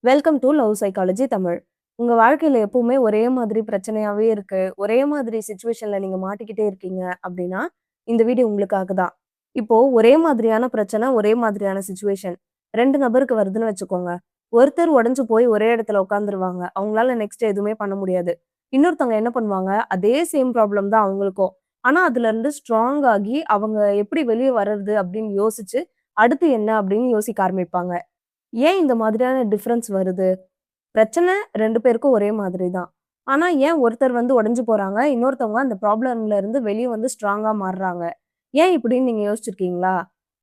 Welcome to love psychology Tamil. உங்க வாழ்க்கையில எப்பவுமே ஒரே மாதிரி பிரச்சனையாவே இருக்கு. ஒரே மாதிரி சிச்சுவேஷன்ல நீங்க மாட்டிக்கிட்டே இருக்கீங்க அப்படின்னா, இந்த வீடியோ உங்களுக்காக தான். இப்போ ஒரே மாதிரியான பிரச்சனை, ஒரே மாதிரியான சிச்சுவேஷன் 2 நபருக்கு வருதுன்னு வச்சுக்கோங்க. ஒருத்தர் உடைஞ்சு போய் ஒரே இடத்துல உட்காந்துருவாங்க. அவங்களால நெக்ஸ்ட் எதுவுமே பண்ண முடியாது. இன்னொருத்தவங்க என்ன பண்ணுவாங்க, அதே சேம் ப்ராப்ளம் தான் அவங்களுக்கும். ஆனா அதுலருந்து ஸ்ட்ராங் ஆகி அவங்க எப்படி வெளிய வர்றது அப்படின்னு யோசிச்சு, அடுத்து என்ன அப்படின்னு யோசிக்க ஆரம்பிப்பாங்க. ஏன் இந்த மாதிரியான டிஃபரன்ஸ் வருது? பிரச்சனை 2 பேருக்கும் ஒரே மாதிரி தான். ஆனா, ஏன் ஒருத்தர் வந்து உடைஞ்சு போறாங்க, இன்னொருத்தவங்க அந்த ப்ராப்ளம்ல இருந்து வெளிய வந்து ஸ்ட்ராங்கா மாறுறாங்க. ஏன் இப்படின்னு நீங்க யோசிச்சிருக்கீங்களா?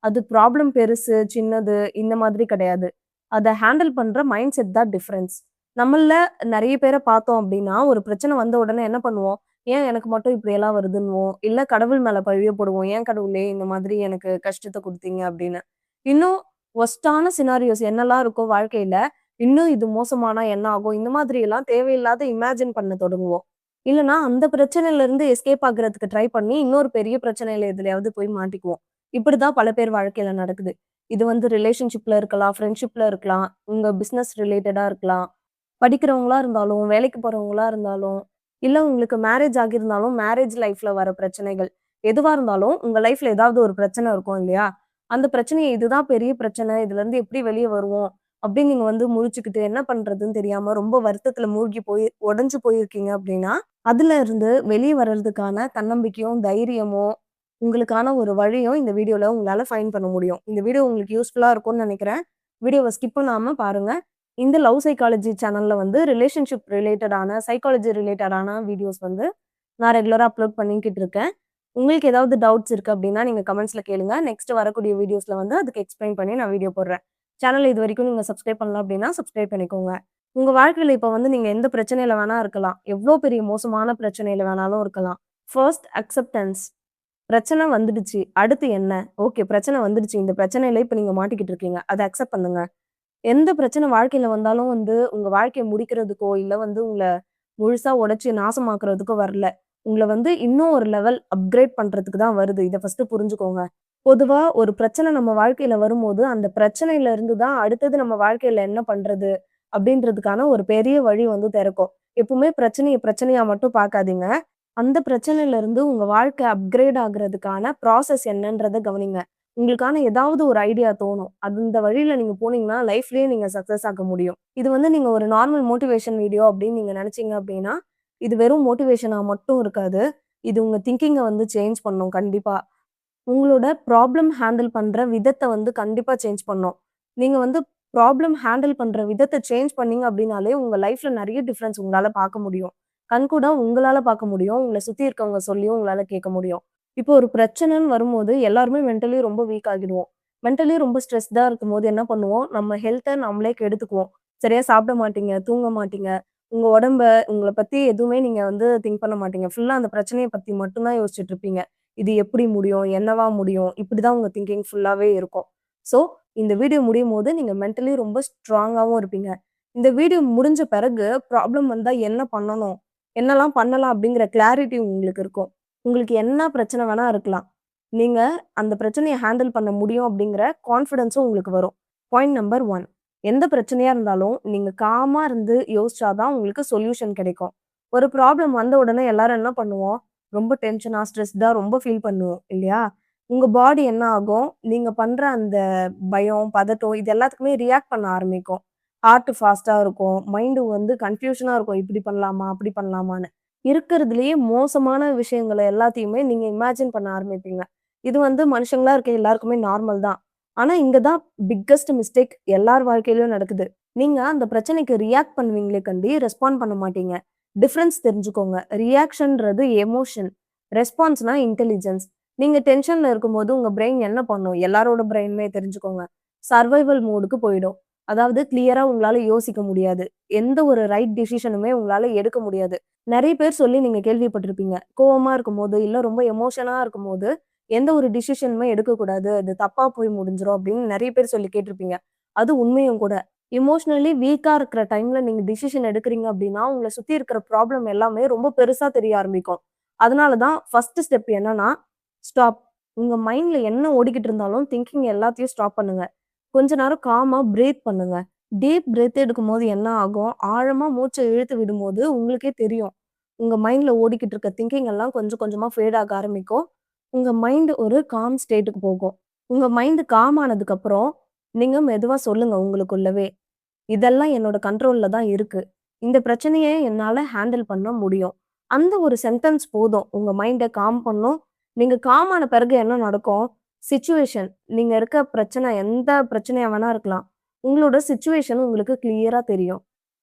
அது ப்ராப்ளம் பெருசு, சின்னது இந்த மாதிரி கிடையாது. அத ஹேண்டில் பண்ற மைண்ட் செட் தான் டிஃபரன்ஸ். நம்மள்ல நெறைய பேர பார்த்தோம் அப்படின்னா, ஒரு பிரச்சனை வந்த உடனே என்ன பண்ணுவோம்? ஏன் எனக்கு மட்டும் இப்படியெல்லாம் வருதுன்னுவோம். இல்ல கடவுள் மேல பழிய போடுவோம். ஏன் கடவுளே இந்த மாதிரி எனக்கு கஷ்டத்த குடுத்தீங்க அப்படின்னு. இன்னும் வொர்ஸ்ட்டான சினாரியோஸ் என்னலாம் இருக்கோ வாழ்க்கையில, இன்னும் இது மோசமானா என்ன ஆகும்? இந்த மாதிரியெல்லாம் தேவையில்லாத இமேஜின் பண்ண தொடங்குவோம். இல்லன்னா, அந்த பிரச்சனையிலருந்து எஸ்கேப் ஆகுறதுக்கு ட்ரை பண்ணி, இன்னொரு பெரிய பிரச்சனையில எதுலயாவது போய் மாட்டிக்குவோம். இப்படிதான் பல பேர் வாழ்க்கையில நடக்குது. இது வந்து ரிலேஷன்ஷிப்ல இருக்கலாம், ஃப்ரெண்ட்ஷிப்ல இருக்கலாம், உங்க பிசினஸ் ரிலேட்டடா இருக்கலாம். படிக்கிறவங்களா இருந்தாலும், வேலைக்கு போறவங்களா இருந்தாலும், இல்ல உங்களுக்கு மேரேஜ் ஆகியிருந்தாலும், மேரேஜ் லைஃப்ல வர பிரச்சனைகள். எதுவா இருந்தாலும், உங்க லைஃப்ல ஏதாவது ஒரு பிரச்சனை இருக்கும் இல்லையா? அந்த பிரச்சனைய இதுதான் பெரிய பிரச்சனை. இதுலருந்து எப்படி வெளிய வருவோம்? அப்படின்னு நீங்க வந்து முழிச்சுக்கிட்டு என்ன பண்றதுன்னு தெரியாம ரொம்ப வருத்தத்துல மூழ்கி போய் உடைஞ்சு போயிருக்கீங்க அப்படின்னா, அதுல இருந்து வெளிய வர்றதுக்கான தன்னம்பிக்கையும், தைரியமும், உங்களுக்கான ஒரு வழியும் இந்த வீடியோல உங்களால ஃபைண்ட் பண்ண முடியும். இந்த வீடியோ உங்களுக்கு யூஸ்ஃபுல்லா இருக்கும்னு நெனைக்கிறேன். வீடியோவ ஸ்கிப் பண்ணாம பாருங்க. இந்த லவ் சைக்காலஜி சேனல்ல வந்து ரிலேஷன்ஷிப் ரிலேட்டடான, சைக்காலஜி ரிலேட்டடான வீடியோஸ் வந்து நான் ரெகுலரா அப்லோட் பண்ணிக்கிட்டு இருக்கேன். உங்களுக்கு ஏதாவது டவுட்ஸ் இருக்கு அப்டின்னா, நீங்க கமெண்ட்ஸ்ல கேளுங்க. நெக்ஸ்ட் வரக்கூடிய வீடியோஸ்ல வந்து அதுக்கு எக்ஸ்ப்ளைன் பண்ணி நான் வீடியோ போடுறேன். சேனல் இதுவரைக்கும் நீங்க சப்ஸ்கிரைப் பண்ணல அப்டின்னா, சப்ஸ்கிரைப் பண்ணிக்கோங்க. உங்க வாழ்க்கையில இப்ப வந்து நீங்க எந்த பிரச்சனையில வேணா இருக்கலாம். எவ்ளோ பெரிய மோசமான பிரச்சனையில வேணாலும் இருக்கலாம். First acceptance. பிரச்சனை வந்துடுச்சு. அடுத்து என்ன? ஓகே பிரச்சனை வந்துடுச்சு. இந்த பிரச்சனையில இப்ப நீங்க மாட்டிக்கிட்டு இருக்கீங்க. அத அக்செப்ட் பண்ணுங்க. எந்த பிரச்சனை வாழ்க்கையில வந்தாலும் வந்து, உங்க வாழ்க்கைய முடிக்கிறதுக்கோ, இல்ல வந்து உங்கள முழுசா உடைச்சு நாசமாக்குறதுக்கோ வரல. உங்கள வந்து இன்னும் ஒரு லெவல் அப்கிரேட் பண்றதுக்கு தான் வருது. இத ஃபர்ஸ்ட்டு புரிஞ்சுக்கோங்க. பொதுவா ஒரு பிரச்சனை நம்ம வாழ்க்கையில வரும்போது, அந்த பிரச்சனையில இருந்து தான் அடுத்தது நம்ம வாழ்க்கையில என்ன பண்றது? அப்படின்றதுக்கான ஒரு பெரிய வழி வந்து திறக்கும். எப்பவுமே பிரச்சனைய பிரச்சனையா மட்டும் பார்க்காதீங்க. அந்த பிரச்சனையில இருந்து உங்க வாழ்க்கை அப்கிரேட் ஆகுறதுக்கான ப்ராசஸ் என்னன்றத கவனிங்க. உங்களுக்கான ஏதாவது ஒரு ஐடியா தோணும். அந்த வழியில நீங்க போனீங்கன்னா, லைஃப்லயே நீங்க சக்சஸ் ஆக முடியும். இது வந்து நீங்க ஒரு நார்மல் மோட்டிவேஷன் வீடியோ அப்படின்னு நீங்க நெனச்சீங்க அப்படின்னா, இது வெறும் மோட்டிவேஷனா மட்டும் இருக்காது. இது உங்க திங்கிங்க வந்து சேஞ்ச் பண்ணும் கண்டிப்பா. உங்களோட ப்ராப்ளம் ஹேண்டில் பண்ற விதத்த வந்து கண்டிப்பா சேஞ்ச் பண்ணும். நீங்க வந்து ப்ராப்ளம் ஹேண்டில் பண்ற விதத்த சேஞ்ச் பண்ணீங்க அப்டின்னாலே, உங்க லைஃப்ல நெறைய டிஃபரன்ஸ் உங்களால பார்க்க முடியும். கண்கூடா உங்களால பார்க்க முடியும். உங்கள சுத்தி இருக்கவங்க சொல்லியும் உங்களால கேட்க முடியும். இப்போ ஒரு பிரச்சனைன்னு வரும்போது எல்லாருமே மென்டலி ரொம்ப வீக் ஆகிடுவோம். மென்டலி ரொம்ப ஸ்ட்ரெஸ்டா இருக்கும்போது என்ன பண்ணுவோம், நம்ம ஹெல்த்த நம்மளே கெடுத்துக்குவோம். சரியா சாப்பிட மாட்டீங்க, தூங்க மாட்டீங்க. உங்க உடம்ப, உங்கள பத்தி எதுவுமே நீங்க வந்து திங்க் பண்ண மாட்டீங்க. ஃபுல்லா அந்த பிரச்சனைய பத்தி மட்டும் தான் யோசிச்சுட்டு இருப்பீங்க. இது எப்படி முடியும்? என்னவா முடியும்? இப்படிதான் உங்க திங்கிங் ஃபுல்லாவே இருக்கும். ஸோ, இந்த வீடியோ முடியும்போது நீங்க மென்டலி ரொம்ப ஸ்ட்ராங்காவும் இருப்பீங்க. இந்த வீடியோ முடிஞ்ச பிறகு ப்ராப்ளம் வந்தா என்ன பண்ணணும்? என்னலாம் பண்ணலாம்? அப்படிங்கிற கிளாரிட்டி உங்களுக்கு இருக்கும். உங்களுக்கு என்ன பிரச்சனை வேணா இருக்கலாம். நீங்க அந்த பிரச்சனைய ஹேண்டில் பண்ண முடியும் அப்படிங்கிற கான்ஃபிடன்ஸும் உங்களுக்கு வரும். பாயிண்ட் நம்பர் 1 எந்த பிரச்சனையா இருந்தாலும் நீங்க காமா இருந்து யோசிச்சா தான் உங்களுக்கு சொல்யூஷன் கிடைக்கும். ஒரு ப்ராப்ளம் வந்த உடனே எல்லாரும் என்ன பண்ணுவோம்? ரொம்ப டென்ஷனா, ஸ்ட்ரெஸ்டா ரொம்ப ஃபீல் பண்ணுவோம் இல்லையா? உங்க பாடி என்ன ஆகும்? நீங்க பண்ற அந்த பயம், பதட்டம் இது எல்லாத்துக்குமே ரியாக்ட் பண்ண ஆரம்பிக்கும். ஹார்ட் ஃபாஸ்ட்டா இருக்கும். மைண்ட் வந்து கன்ஃப்யூஷனா இருக்கும். இப்படி பண்ணலாமா? அப்படி பண்ணலாமான்னு. இருக்கிறதுலயே மோசமான விஷயங்கள எல்லாத்தையுமே நீங்க இமேஜின் பண்ண ஆரம்பிப்பீங்க. இது வந்து மனுஷங்களா இருக்க எல்லாருக்குமே நார்மல் தான். ஆனா இங்க தான் பிக்கஸ்ட் மிஸ்டேக் எல்லார் வாழ்க்கையிலயும் நடக்குது. நீங்க அந்த பிரச்சனைக்கு ரியாக்ட் பண்ணுவீங்களே கண்டி, ரெஸ்பாண்ட் பண்ண மாட்டீங்க. டிஃபரன்ஸ் தெரிஞ்சுக்கோங்க. ரியாக்ஷன்றது எமோஷன். ரெஸ்பான்ஸ்னா இன்டெலிஜென்ஸ். நீங்க டென்ஷன்ல இருக்கும்போது உங்க பிரெயின் என்ன பண்ணும்? எல்லாரோட பிரெயினுமே தெரிஞ்சுக்கோங்க. சர்வைவல் மோடுக்கு போயிடும். அதாவது கிளியரா உங்களால யோசிக்க முடியாது. எந்த ஒரு ரைட் டிசிஷனுமே உங்களால எடுக்க முடியாது. நெறைய பேர் சொல்லி நீங்க கேள்விப்பட்டிருப்பீங்க. கோவமா இருக்கும்போது, இல்ல ரொம்ப எமோஷனா இருக்கும்போது, எந்த ஒரு டிசிஷனுமே எடுக்கக்கூடாது. அது தப்பா போய் முடிஞ்சிரும் அப்படின்னு நெறைய பேர் சொல்லி கேட்டிருப்பீங்க. அது உண்மையும் கூட. எமோஷனலி வீக்கா இருக்கிற டைம்ல நீங்க டிசிஷன் எடுக்கிறீங்க அப்படின்னா, உங்கள சுத்தி இருக்கிற ப்ராப்ளம் எல்லாமே ரொம்ப பெருசா தெரிய ஆரம்பிக்கும். அதனால தான் ஃபர்ஸ்ட் ஸ்டெப் என்னன்னா, ஸ்டாப். உங்க மைண்ட்ல என்ன ஓடிக்கிட்டு இருந்தாலும் திங்கிங் எல்லாத்தையும் ஸ்டாப் பண்ணுங்க. கொஞ்ச நேரம் காமா பிரீத் பண்ணுங்க. டீப் பிரெத் எடுக்கும்போது என்ன ஆகும்? ஆழமா மூச்ச இழுத்து விடும்போது உங்களுக்கே தெரியும். உங்க மைண்ட்ல ஓடிக்கிட்டு இருக்க திங்கிங் எல்லாம் கொஞ்சம் கொஞ்சமா ஃபேட் ஆக ஆரம்பிக்கும். உங்க மைண்ட் ஒரு காம் ஸ்டேட்டுக்கு போகும். உங்க மைண்ட் காம் ஆனதுக்கப்புறம், நீங்க மெதுவா சொல்லுங்க உங்களுக்குள்ளவே. இதெல்லாம் என்னோட கண்ட்ரோல்ல தான் இருக்கு. இந்த பிரச்சனைய என்னால ஹேண்டில் பண்ண முடியும். அந்த ஒரு சென்டென்ஸ் போதும். உங்க மைண்ட காம் பண்ணும். நீங்க காம் ஆன பிறகு என்ன நடக்கும்? சிச்சுவேஷன் நீங்க இருக்க பிரச்சனை எந்த பிரச்சனையா வேணா இருக்கலாம். உங்களோட சிச்சுவேஷன் உங்களுக்கு கிளியரா தெரியும்.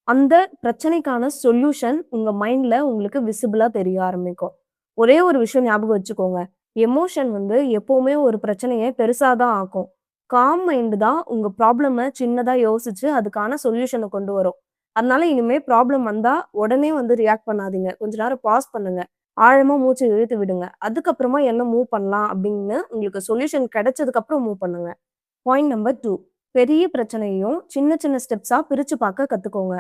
அந்த பிரச்சனைக்கான சொல்யூஷன் உங்க மைண்ட்ல உங்களுக்கு விசிபிளா தெரிய ஆரம்பிக்கும். ஒரே ஒரு விஷயம் ஞாபகம் வச்சுக்கோங்க. எமோஷன் வந்து எப்பவுமே ஒரு பிரச்சனைய பெருசா தான் ஆக்கும். காம் மைண்ட் தான் உங்க ப்ராப்ளம சின்னதா யோசிச்சு அதுக்கான சொல்யூஷன கொண்டு வரும். அதனால இனிமே ப்ராப்ளம் வந்தா உடனே வந்து ரியாக்ட் பண்ணாதீங்க. கொஞ்ச நேரம் பாஸ் பண்ணுங்க. ஆழமா மூச்சு இழுத்து விடுங்க. அதுக்கப்புறமா என்ன மூவ் பண்ணலாம் அப்படின்னு உங்களுக்கு சொல்யூஷன் கிடைச்சதுக்கு அப்புறம் மூவ் பண்ணுங்க. பாயிண்ட் நம்பர் 2 பெரிய பிரச்சனையையும் சின்ன சின்ன ஸ்டெப்ஸா பிரிச்சு பார்க்க கத்துக்கோங்க.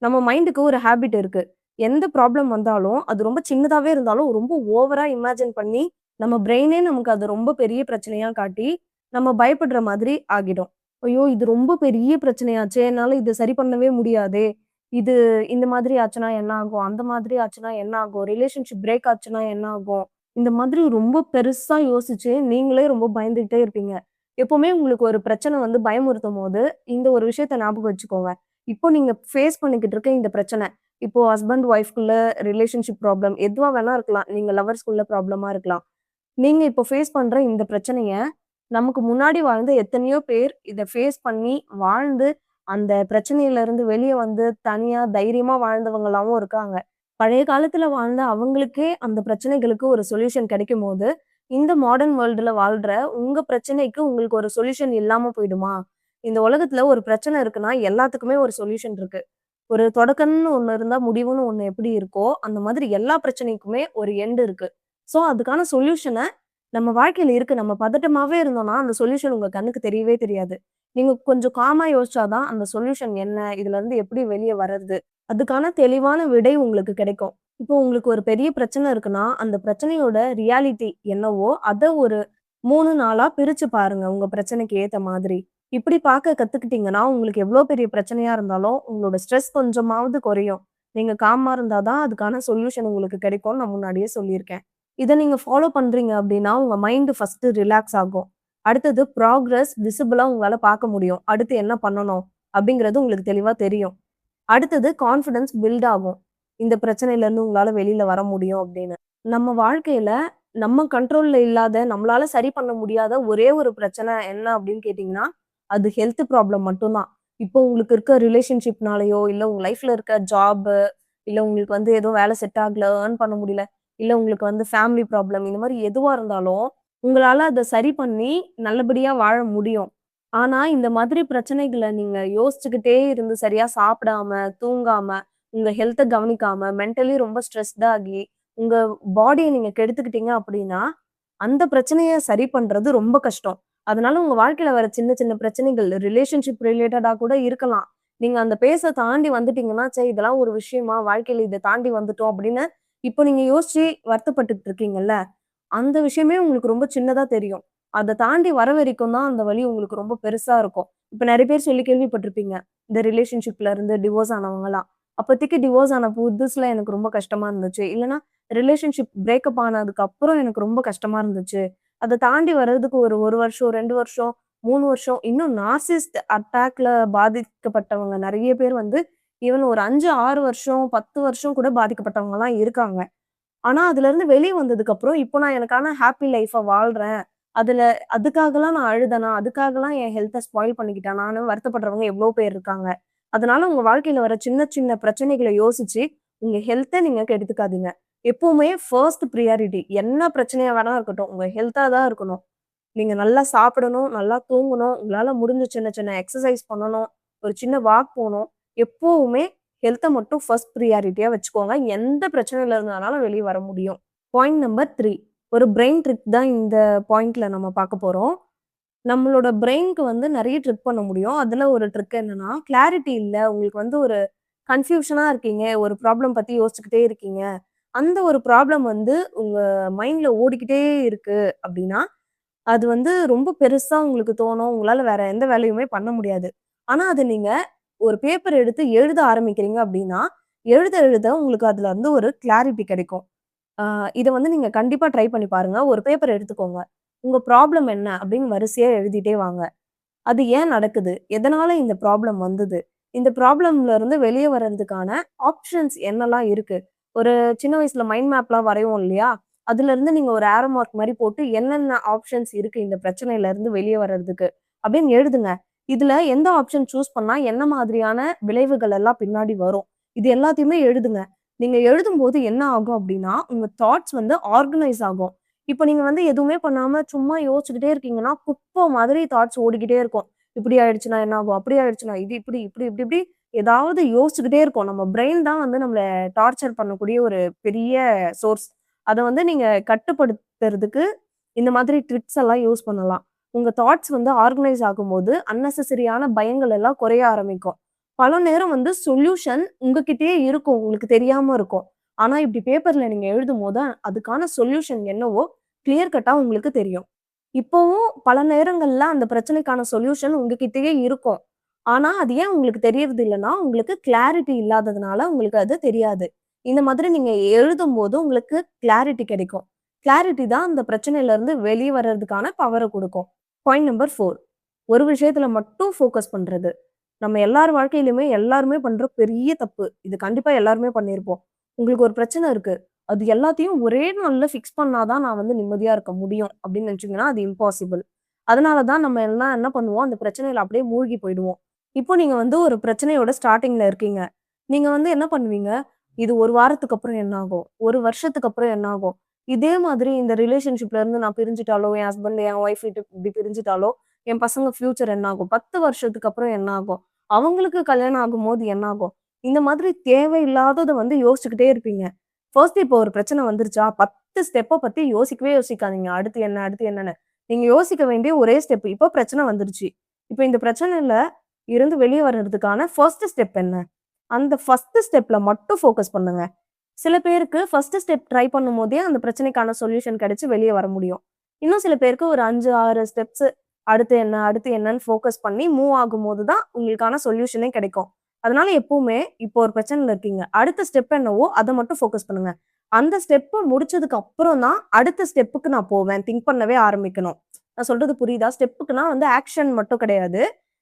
நம்ம மைண்டுக்கு ஒரு ஹேபிட் இருக்கு. எந்த ப்ராப்ளம் வந்தாலும், அது ரொம்ப சின்னதாவே இருந்தாலும், ரொம்ப ஓவரா இமேஜின் பண்ணி, நம்ம பிரெயினே நமக்கு அது ரொம்ப பெரிய பிரச்சனையா காட்டி, நம்ம பயப்படுற மாதிரி ஆகிடும். ஐயோ! இது ரொம்ப பெரிய பிரச்சனையாச்சே! என்னால இத சரி பண்ணவே முடியாதே! இது இந்த மாதிரி ஆச்சுன்னா என்ன ஆகும்? அந்த மாதிரி ஆச்சுன்னா என்ன ஆகும்? ரிலேஷன்ஷிப் பிரேக் ஆச்சுன்னா என்ன ஆகும்? இந்த மாதிரி ரொம்ப பெருசா யோசிச்சு, நீங்களே ரொம்ப பயந்துகிட்டே இருப்பீங்க. எப்பவுமே உங்களுக்கு ஒரு பிரச்சனை வந்து பயமுறுத்தும்போது, இந்த ஒரு விஷயத்த ஞாபகம் வச்சுக்கோங்க. இப்போ நீங்க ஃபேஸ் பண்ணிக்கிட்டு இருக்க இந்த பிரச்சனை. இப்போ ஹஸ்பண்ட், ஒய்ஃப்குள்ள ரிலேஷன்ஷிப் ப்ராப்ளம் எதுவா வேணா இருக்கலாம். நீங்க லவர்ஸ்குள்ள ப்ராப்ளமா இருக்கலாம். நீங்க இப்போ ஃபேஸ் பண்ற இந்த பிரச்சனைய, நமக்கு முன்னாடி வாழ்ந்த எத்தனையோ பேர் இத ஃபேஸ் பண்ணி, வாழ்ந்து, அந்த பிரச்சனையிலருந்து வெளிய வந்து, தனியா தைரியமா வாழ்ந்தவங்களாவும் இருக்காங்க. பழைய காலத்துல வாழ்ந்த அவங்களுக்கே அந்த பிரச்சனைகளுக்கு ஒரு சொல்யூஷன் கிடைக்கும்போது, இந்த மாடர்ன் வேர்ல்டுல வாழ்ற உங்க பிரச்சனைக்கு உங்களுக்கு ஒரு சொல்யூஷன் இல்லாம போயிடுமா? இந்த உலகத்துல ஒரு பிரச்சனை இருக்குன்னா, எல்லாத்துக்குமே ஒரு சொல்யூஷன் இருக்கு. ஒரு தொடக்கம்னு ஒண்ணு இருந்தா, முடிவுன்னு ஒண்ணு எப்படி இருக்கோ, அந்த மாதிரி எல்லா பிரச்சனைக்குமே ஒரு எண்ட் இருக்கு. ஸோ, அதுக்கான சொல்யூஷன நம்ம வாழ்க்கையில இருக்கு. நம்ம பதட்டமாவே இருந்தோம்னா, அந்த சொல்யூஷன் உங்க கண்ணுக்கு தெரியவே தெரியாது. நீங்க கொஞ்சம் காமா யோசிச்சா தான், அந்த சொல்யூஷன் என்ன? இதுலருந்து எப்படி வெளிய வர்றது? அதுக்கான தெளிவான விடை உங்களுக்கு கிடைக்கும். இப்போ உங்களுக்கு ஒரு பெரிய பிரச்சனை இருக்குன்னா, அந்த பிரச்சனையோட ரியாலிட்டி என்னவோ, அத ஒரு 3 நாளா பிரிச்சு பாருங்க, உங்க பிரச்சனைக்கு ஏத்த மாதிரி. இப்படி பார்க்க கத்துக்கிட்டீங்கன்னா, உங்களுக்கு எவ்ளோ பெரிய பிரச்சனையா இருந்தாலும், உங்களோட ஸ்ட்ரெஸ் கொஞ்சமாவது குறையும். நீங்க காமா இருந்தா தான் அதுக்கான சொல்யூஷன் உங்களுக்கு கிடைக்கும்னு நான் முன்னாடியே சொல்லியிருக்கேன். இத நீங்க ஃபாலோ பண்றீங்க அப்படின்னா, உங்க மைண்ட் ஃபர்ஸ்ட்டு ரிலாக்ஸ் ஆகும். அடுத்தது ப்ராக்ரஸ் விசிபிளா உங்களால பார்க்க முடியும். அடுத்து என்ன பண்ணணும்? அப்படிங்கிறது உங்களுக்கு தெளிவா தெரியும். அடுத்தது கான்ஃபிடன்ஸ் பில்ட் ஆகும். இந்த பிரச்சனையிலருந்து உங்களால வெளில வர முடியும் அப்படின்னு. நம்ம வாழ்க்கையில நம்ம கண்ட்ரோல்ல இல்லாத, நம்மளால சரி பண்ண முடியாத ஒரே ஒரு பிரச்சனை என்ன அப்படின்னு கேட்டீங்கன்னா, அது ஹெல்த் ப்ராப்ளம் மட்டும் தான். இப்போ உங்களுக்கு இருக்க ரிலேஷன்ஷிப்னாலயோ, இல்ல உங்க லைஃப்ல இருக்க ஜாபு, இல்ல உங்களுக்கு வந்து ஏதோ வேலை செட் ஆகல, ஏர்ன் பண்ண முடியல, இல்ல உங்களுக்கு வந்து ஃபேமிலி ப்ராப்ளம் இந்த மாரி எதுவா இருந்தாலும், உங்களால அத சரி பண்ணி நல்லபடியா வாழ முடியும். ஆனா, இந்த மாதிரி பிரச்சனைகள நீங்க யோசிச்சுக்கிட்டே இருந்து சரியா சாப்பிடாம, தூங்காம, உங்க ஹெல்த்த கவனிக்காம, மென்டலி ரொம்ப ஸ்ட்ரெஸ்ட் ஆகி, உங்க பாடிய நீங்க கெடுத்துக்கிட்டீங்க அப்படின்னா, அந்த பிரச்சனைய சரி பண்றது ரொம்ப கஷ்டம். அதனால உங்க வாழ்க்கையில வர சின்ன சின்ன பிரச்சனைகள் ரிலேஷன்ஷிப் ரிலேட்டடா கூட இருக்கலாம். நீங்க அந்த பேஸ தாண்டி வந்துட்டீங்கன்னா, ச்சே இதெல்லாம் ஒரு விஷயமா? வாழ்க்கையில இத தாண்டி வந்துட்டோம் அப்படின்னு, இப்போ நீங்க யோசிச்சு வருத்தப்பட்டுட்டு இருக்கீங்கல்ல, அந்த விஷயமே உங்களுக்கு ரொம்ப சின்னதா தெரியும். அத தாண்டி வர வரைக்கும் தான் அந்த வலி உங்களுக்கு ரொம்ப பெருசா இருக்கும். இப்ப நெறைய பேர் சொல்லி கேள்விப்பட்டிருப்பீங்க. இந்த ரிலேஷன்ஷிப்ல இருந்து டிவோர்ஸ் ஆனவங்கலாம். அப்பதைக்கு டிவோர்ஸ் ஆன புதுசுல எனக்கு ரொம்ப கஷ்டமா இருந்துச்சு. இல்லன்னா ரிலேஷன்ஷிப் பிரேக்கப் ஆனதுக்கு அப்புறம் எனக்கு ரொம்ப கஷ்டமா இருந்துச்சு. அத தாண்டி வர்றதுக்கு ஒரு 1 வருஷம், 2 வருஷம், 3 வருஷம், இன்னும் நார்சிசிஸ்ட் அட்டாக்ல பாதிக்கப்பட்டவங்க நெறைய பேர் வந்து ஈவன் ஒரு 5, 6 வருஷம், 10 வருஷம் கூட பாதிக்கப்பட்டவங்கலாம் இருக்காங்க. ஆனா, அதுலருந்து வெளிய வந்ததுக்கப்புறம், இப்போ நான் எனக்கான ஹாப்பி லைஃப்ப வாழ்றேன். அதுல அதுக்காகலாம் நான் அழுதனா? அதுக்காகலாம் என் ஹெல்த்த ஸ்பாயில் பண்ணிக்கிட்டேனான்னு வருத்தப்படுறவங்க எவ்ளோ பேர் இருக்காங்க. அதனால உங்க வாழ்க்கையில வர சின்ன சின்ன பிரச்சனைகள யோசிச்சு, உங்க ஹெல்த்த நீங்க கெடுத்துக்காதீங்க. எப்பவுமே ஃபர்ஸ்ட் பிரியாரிட்டி என்ன பிரச்சனையா வேணா இருக்கட்டும், உங்க ஹெல்த்தா தான் இருக்கணும். நீங்க நல்லா சாப்பிடணும், நல்லா தூங்கணும், உங்களால முடிஞ்ச சின்ன சின்ன எக்சர்சைஸ் பண்ணணும், ஒரு சின்ன வாக் போணும். எப்பவுமே ஹெல்த்த மட்டும் ஃபர்ஸ்ட் பிரியாரிட்டியா வச்சுக்கோங்க. எந்த பிரச்சனையில இருந்தாலும் வெளிய வர முடியும். பாயிண்ட் நம்பர் 3 ஒரு பிரெயின் ட்ரிக் தான் இந்த பாயிண்ட்ல நம்ம பார்க்க போறோம். நம்மளோட பிரெயின்க்கு வந்து நெறைய ட்ரிக் பண்ண முடியும். அதுல ஒரு ட்ரிக் என்னன்னா, கிளாரிட்டி இல்ல. உங்களுக்கு வந்து ஒரு கன்ஃப்யூஷனா இருக்கீங்க. ஒரு ப்ராப்ளம் பத்தி யோசிச்சுக்கிட்டே இருக்கீங்க. அந்த ஒரு ப்ராப்ளம் வந்து உங்க மைண்ட்ல ஓடிக்கிட்டே இருக்கு அப்டின்னா, அது வந்து ரொம்ப பெருசா உங்களுக்கு தோணும். உங்களால வேற எந்த வேலையுமே பண்ண முடியாது. ஆனா, அத நீங்க ஒரு பேப்பர் எடுத்து எழுத ஆரம்பிக்கிறீங்க அப்படின்னா, எழுத எழுத உங்களுக்கு அதுல வந்து ஒரு கிளாரிட்டி கிடைக்கும். ஆ இத வந்து நீங்க கண்டிப்பா ட்ரை பண்ணி பாருங்க. ஒரு பேப்பர் எடுத்துக்கோங்க. உங்க ப்ராப்ளம் என்ன அப்படின்னு வரிசையா எழுதிட்டே வாங்க. அது ஏன் நடக்குது? எதனால இந்த ப்ராப்ளம் வந்தது? இந்த ப்ராப்ளம்ல இருந்து வெளிய வர்றதுக்கான ஆப்ஷன்ஸ் என்னலாம் இருக்கு? ஒரு சின்ன வயசுல மைண்ட் மேப்லாம் வரைவோம் இல்லையா? அதுலருந்து நீங்க ஒரு ஆரோ மார்க் மாரி போட்டு என்னென்ன ஆப்ஷன்ஸ் இருக்கு இந்த பிரச்சனையில இருந்து வெளிய வர்றதுக்கு? அப்படின்னு எழுதுங்க. இதுல எந்த ஆப்ஷன் சூஸ் பண்ணா என்ன மாதிரியான விளைவுகள் எல்லாம் பின்னாடி வரும்? இது எல்லாத்தையுமே எழுதுங்க. நீங்க எழுதும்போது என்ன ஆகும் அப்படின்னா, உங்க தாட்ஸ் வந்து ஆர்கனைஸ் ஆகும். இப்ப நீங்க வந்து எதுவுமே பண்ணாம சும்மா யோசிச்சுக்கிட்டே இருக்கீங்கன்னா, குப்பை மாதிரி தாட்ஸ் ஓடிக்கிட்டே இருக்கும். இப்படி ஆயிடுச்சுனா என்ன ஆகும்? அப்படி ஆயிடுச்சுனா இது இப்படி, இப்படி இப்படி இப்படி ஏதாவது யோசிச்சுக்கிட்டே இருக்கோம். நம்ம பிரெயின் தான் வந்து நம்மள டார்ச்சர் பண்ணக்கூடிய ஒரு பெரிய சோர்ஸ். அத வந்து நீங்க கட்டுப்படுத்துறதுக்கு இந்த மாதிரி ட்ரிக்ஸ் எல்லாம் யூஸ் பண்ணலாம். உங்க தாட்ஸ் வந்து ஆர்கனைஸ் ஆகும்போது, அன்னெசெசரியான பயங்கள் எல்லாம் குறைய ஆரம்பிக்கும். பல நேரம் வந்து சொல்யூஷன் உங்ககிட்டயே இருக்கும். உங்களுக்கு தெரியாம இருக்கும். ஆனா, இப்படி பேப்பர்ல நீங்க எழுதும்போது, அதுக்கான சொல்யூஷன் என்னவோ கிளியர் கட்டா உங்களுக்கு தெரியும். இப்பவும் பல நேரங்கள்ல அந்த பிரச்சனைக்கான சொல்யூஷன் உங்ககிட்டயே இருக்கும். ஆனா, அது ஏன் உங்களுக்கு தெரியறது இல்லன்னா, உங்களுக்கு கிளாரிட்டி இல்லாததுனால உங்களுக்கு அது தெரியாது. இந்த மாதிரி நீங்க எழுதும்போது உங்களுக்கு கிளாரிட்டி கிடைக்கும். கிளாரிட்டி தான் அந்த பிரச்சனையிலருந்து வெளிய வர்றதுக்கான பவர குடுக்கும். பாயிண்ட் நம்பர் 4 ஒரு விஷயத்துல மட்டும் ஃபோக்கஸ் பண்றது. நம்ம எல்லார் வாழ்க்கையிலுமே எல்லாருமே பண்ற பெரிய தப்பு. இது கண்டிப்பா எல்லாருமே பண்ணியிருப்போம். உங்களுக்கு ஒரு பிரச்சனை இருக்கு. அது எல்லாத்தையும் ஒரே நாள்ல ஃபிக்ஸ் பண்ணா தான் நான் வந்து நிம்மதியா இருக்க முடியும் அப்படின்னு நினைச்சீங்கன்னா, அது இம்பாசிபிள். அதனால தான் நம்ம எல்லாம் என்ன பண்ணுவோம், அந்த பிரச்சனையில அப்படியே மூழ்கி போயிடுவோம். இப்போ நீங்க வந்து ஒரு பிரச்சனையோட ஸ்டார்ட்டிங்ல இருக்கீங்க. நீங்க வந்து என்ன பண்ணுவீங்க? இது 1 வாரத்துக்கு அப்புறம் என்ன ஆகும்? 1 வருஷத்துக்கு அப்புறம் என்ன ஆகும்? இதே மாதிரி இந்த ரிலேஷன்ஷிப்ல இருந்து நான் பிரிஞ்சுட்டாலோ, என் ஹஸ்பண்ட், என் ஒய்ஃப் விட்டு இப்படி பிரிஞ்சுட்டாலோ, என் பசங்க ஃப்யூச்சர் என்ன ஆகும்? 10 வருஷத்துக்கு அப்புறம் என்ன ஆகும்? அவங்களுக்கு கல்யாணம் ஆகும்போது என்ன ஆகும்? இந்த மாதிரி தேவையில்லாதத வந்து யோசிச்சுக்கிட்டே இருப்பீங்க. ஃபர்ஸ்ட் இப்போ ஒரு பிரச்சனை வந்துருச்சா, 10 ஸ்டெப்ப பத்தி யோசிக்கவே யோசிக்காதீங்க. அடுத்து என்ன? அடுத்து என்னன்னு. நீங்க யோசிக்க வேண்டிய ஒரே ஸ்டெப். இப்போ பிரச்சனை வந்துருச்சு. இப்ப இந்த பிரச்சனையில இருந்து வெளிய வர்றதுக்கான ஃபர்ஸ்ட் ஸ்டெப் என்ன? அந்த ஃபர்ஸ்ட் ஸ்டெப்ல மட்டும் ஃபோக்கஸ் பண்ணுங்க. சில பேருக்கு ஃபர்ஸ்ட் ஸ்டெப் ட்ரை பண்ணும்போதே அந்த பிரச்சனைக்கான சொல்யூஷன் கிடைச்சு வெளிய வர முடியும். இன்னும் சில பேருக்கு ஒரு 5, 6 ஸ்டெப்ஸ் அடுத்து என்ன? அடுத்து என்னன்னு ஃபோக்கஸ் பண்ணி மூவ் ஆகும்போது தான் உங்களுக்கான சொல்யூஷனே கிடைக்கும். அதனால எப்பவுமே இப்போ ஒரு பிரச்சனையில இருக்கீங்க. அடுத்த ஸ்டெப் என்னவோ அத மட்டும் ஃபோக்கஸ் பண்ணுங்க. அந்த ஸ்டெப்ப முடிச்சதுக்கு அப்புறம் தான் அடுத்த ஸ்டெப்புக்கு நான் போவேன். திங்க் பண்ணவே ஆரம்பிக்கணும். நான் சொல்றது புரியுதா? ஸ்டெப்புக்குன்னா வந்து ஆக்ஷன் மட்டும் கிடையாது.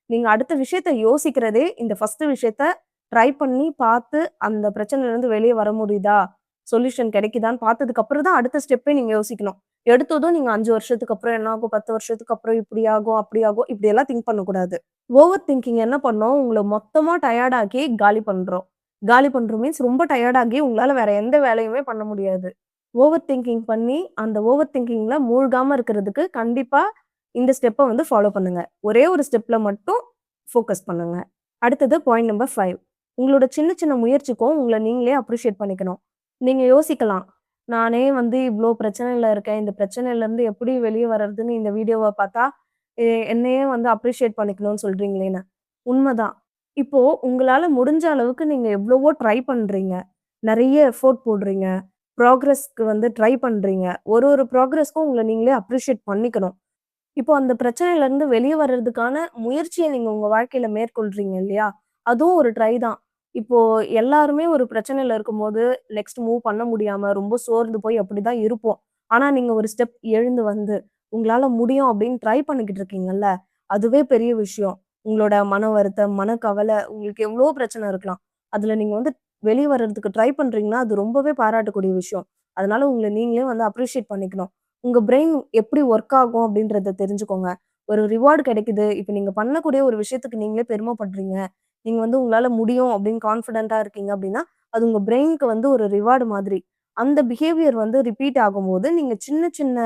நீங்க அடுத்த விஷயத்த யோசிக்கிறதே இந்த ஃபர்ஸ்ட் விஷயத்த ட்ரை பண்ணி பார்த்து அந்த பிரச்சனையிலருந்து வெளிய வர முடியுதா? சொல்யூஷன் கிடைக்குதான்னு பார்த்ததுக்கு அப்புறம் தான் அடுத்த ஸ்டெப்பே நீங்க யோசிக்கணும். எடுத்ததும் நீங்க 5 வருஷத்துக்கு அப்புறம் என்ன ஆகும்? 10 வருஷத்துக்கு அப்புறம் இப்படி ஆகும், அப்படி ஆகும். இப்படியெல்லாம் திங்க் பண்ணக்கூடாது. ஓவர் திங்கிங் என்ன பண்ணும்? உங்கள மொத்தமா டயர்ட் ஆக்கி காலி பண்ரும். காலி பண்ரும் மீன்ஸ் ரொம்ப டயர்ட் ஆகி உங்களால வேற எந்த வேலையுமே பண்ண முடியாது. ஓவர் திங்கிங் பண்ணி, அந்த ஓவர் திங்கிங்ல மூழ்காம இருக்கிறதுக்கு கண்டிப்பா இந்த ஸ்டெப்ப வந்து ஃபாலோ பண்ணுங்க. ஒரே ஒரு ஸ்டெப்ல மட்டும் ஃபோக்கஸ் பண்ணுங்க. அடுத்தது பாயிண்ட் நம்பர் 5 உங்களோட சின்ன சின்ன முயற்சிக்கும் உங்கள நீங்களே அப்ரிஷியேட் பண்ணிக்கணும். நீங்க யோசிக்கலாம். நானே வந்து இவ்ளோ பிரச்சனையில இருக்கேன். இந்த பிரச்சனையிலருந்து எப்படி வெளிய வர்றதுன்னு இந்த வீடியோவ பார்த்தா, என்னையே வந்து அப்ரிஷியேட் பண்ணிக்கணும்னு சொல்றீங்களேன்னு. உண்மதான். இப்போ உங்களால முடிஞ்ச அளவுக்கு நீங்க எவ்வளவோ ட்ரை பண்றீங்க. நெறைய எஃபோர்ட் போடுறீங்க. ப்ராக்ரஸ்க்கு வந்து ட்ரை பண்றீங்க. ஒரு ஒரு ப்ராக்ரஸ்க்கும் உங்கள நீங்களே அப்ரிஷியேட் பண்ணிக்கணும். இப்போ அந்த பிரச்சனையிலருந்து வெளிய வர்றதுக்கான முயற்சிய நீங்க உங்க வாழ்க்கையில மேற்கொள்றீங்க இல்லையா? அதுவும் ஒரு ட்ரை தான். இப்போ எல்லாருமே ஒரு பிரச்சனையில இருக்கும்போது, நெக்ஸ்ட் மூவ் பண்ண முடியாம, ரொம்ப சோர்ந்து போய் அப்படிதான் இருப்போம். ஆனா, நீங்க ஒரு ஸ்டெப் எழுந்து வந்து, உங்களால முடியும் அப்படின்னு ட்ரை பண்ணிக்கிட்டு இருக்கீங்கல்ல, அதுவே பெரிய விஷயம். உங்களோட மன வருத்தம், மனக்கவலை, உங்களுக்கு எவ்வளவோ பிரச்சனை இருக்கலாம். அதுல நீங்க வந்து வெளிய வர்றதுக்கு ட்ரை பண்றீங்கன்னா, அது ரொம்பவே பாராட்டக்கூடிய விஷயம். அதனால உங்கள நீங்களே வந்து அப்ரிஷியேட் பண்ணிக்கணும். உங்க பிரெயின் எப்படி ஒர்க் ஆகும் அப்படின்றத தெரிஞ்சுக்கோங்க. ஒரு ரிவார்ட் கிடைக்குது. இப்ப நீங்க பண்ணக்கூடிய ஒரு விஷயத்துக்கு நீங்களே பெருமைப்படுறீங்க. நீங்க வந்து உங்களால முடியும் அப்படின்னு கான்ஃபிடென்ட்டா இருக்கீங்க அப்படின்னா, அது உங்க பிரெயின்க்கு வந்து ஒரு ரிவார்ட் மாதிரி. அந்த பிஹேவியர் வந்து ரிப்பீட் ஆகும்போது, நீங்க சின்ன சின்ன